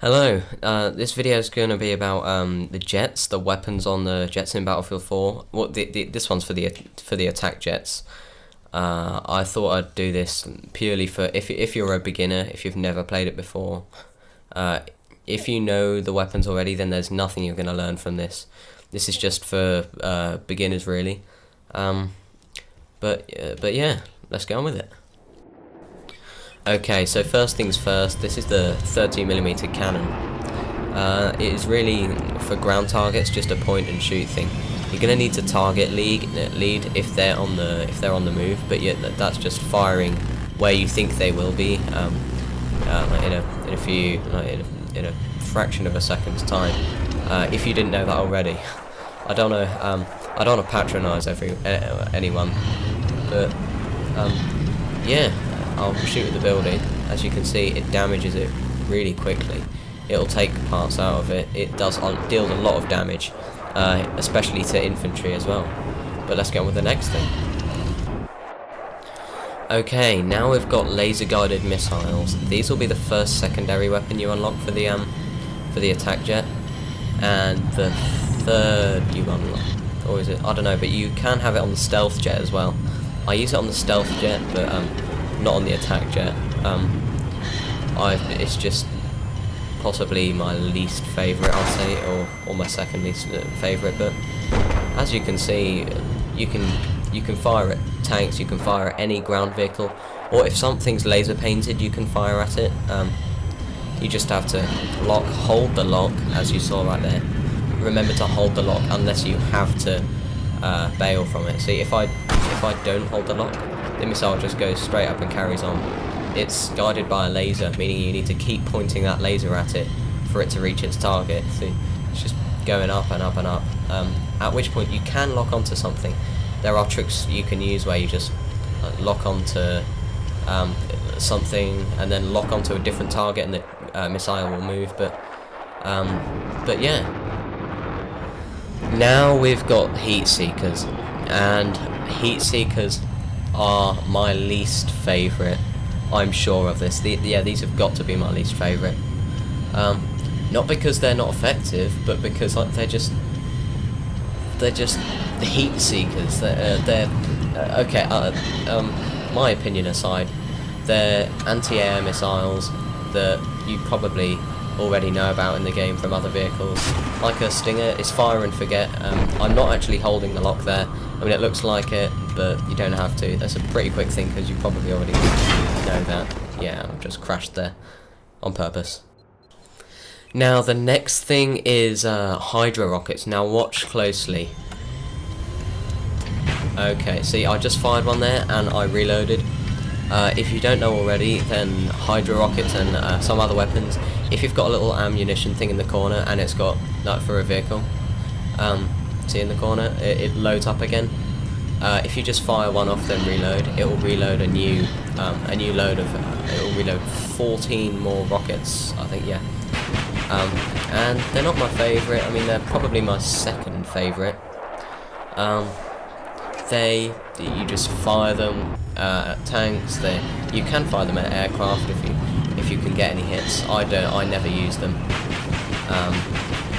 Hello, this video is going to be about the jets, the weapons on the jets in Battlefield 4. This one's for the attack jets. I thought I'd do this purely for if you're a beginner, if you've never played it before. If you know the weapons already, then there's nothing you're going to learn from this. This is just for beginners, really. But yeah, let's get on with it. Okay, so first things first, this is the 30mm cannon. It is really, for ground targets, just a point and shoot thing. You're going to need to target lead if they're on the move, but yet that's just firing where you think they will be in a fraction of a second's time. If you didn't know that already, I don't want to patronise anyone, but yeah. I'll shoot at the building. As you can see, it damages it really quickly. It'll take parts out of it. It deals a lot of damage, especially to infantry as well. But let's get on with the next thing. Okay, now we've got laser-guided missiles. These will be the first secondary weapon you unlock for the attack jet, and the third you unlock, or is it? I don't know. But you can have it on the stealth jet as well. I use it on the stealth jet, but not on the attack jet. It's just possibly my least favourite, I'll say, or my second least favourite. But as you can see, you can fire at tanks, you can fire at any ground vehicle, or if something's laser painted, you can fire at it. You just have to hold the lock, as you saw right there. Remember to hold the lock unless you have to bail from it. See, if I don't hold the lock, the missile just goes straight up and carries on. It's guided by a laser, meaning you need to keep pointing that laser at it for it to reach its target. See, it's just going up and up and up. At which point you can lock onto something. There are tricks you can use where you just lock onto something and then lock onto a different target and the missile will move. But yeah. Now we've got heat seekers, and heat seekers are my least favourite. I'm sure of this. These have got to be my least favourite. Not because they're not effective, but because they're just the heat seekers. Okay. My opinion aside, they're anti-air missiles that you probably already know about in the game from other vehicles. Like a Stinger, it's fire and forget. I'm not actually holding the lock there. I mean, it looks like it, but you don't have to. That's a pretty quick thing because you probably already know that. Yeah, I've just crashed there on purpose. Now the next thing is Hydra rockets. Now watch closely. Okay, see, I just fired one there and I reloaded. If you don't know already, then Hydra rockets and some other weapons, if you've got a little ammunition thing in the corner and it's got that for a vehicle, see in the corner, it loads up again. If you just fire one off then reload, it will reload a new load of it will reload 14 more rockets, I think. Yeah. And they're not my favourite. I mean, they're probably my second favourite. You just fire them at tanks. You can fire them at aircraft if you can get any hits. I never use them.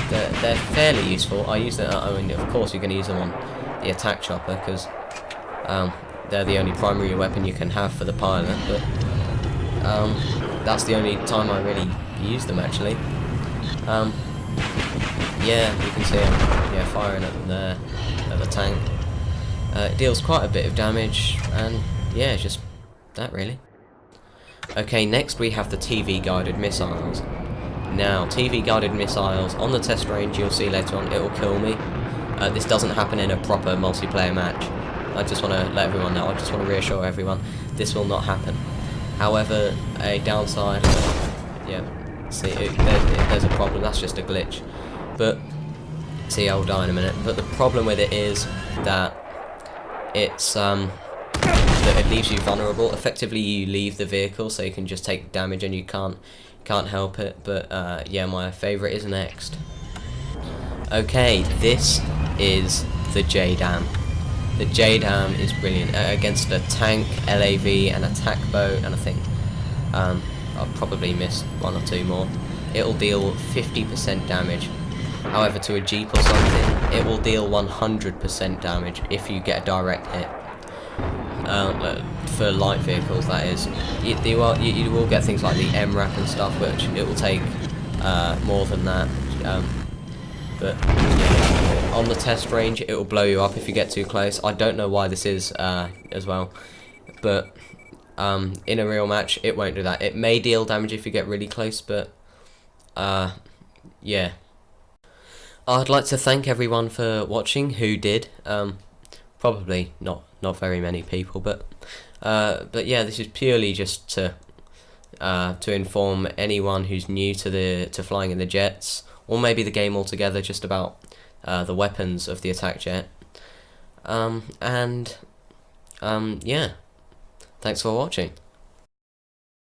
They're fairly useful. I use them. I mean, of course, you can use them on the attack chopper because they're the only primary weapon you can have for the pilot. But that's the only time I really use them, actually. Yeah, you can see them. Firing at them there at the tank. It deals quite a bit of damage, and yeah, just that really. Okay, next we have the TV guided missiles. Now, TV guided missiles on the test range, you'll see later on, it will kill me. This doesn't happen in a proper multiplayer match. I just want to let everyone know, I just want to reassure everyone, this will not happen. However, a downside, yeah, see, there's a problem, that's just a glitch. But, see, I'll die in a minute. But the problem with it is that that it leaves you vulnerable. Effectively, you leave the vehicle, so you can just take damage and you can't help it. But yeah, my favourite is next. Okay, this is the JDAM. The JDAM is brilliant against a tank, LAV, an attack boat, and I think I've probably missed one or two more. it'll deal 50% damage. However, to a Jeep or something, it will deal 100% damage if you get a direct hit. For light vehicles, that is. You will get things like the MRAP and stuff, which it will take more than that. But yeah, on the test range, it will blow you up if you get too close. I don't know why this is as well, but in a real match, it won't do that. It may deal damage if you get really close, but yeah. I'd like to thank everyone for watching who did. Probably not very many people, but yeah, this is purely just to inform anyone who's new to flying in the jets, or maybe the game altogether, just about the weapons of the attack jet. Yeah, thanks for watching.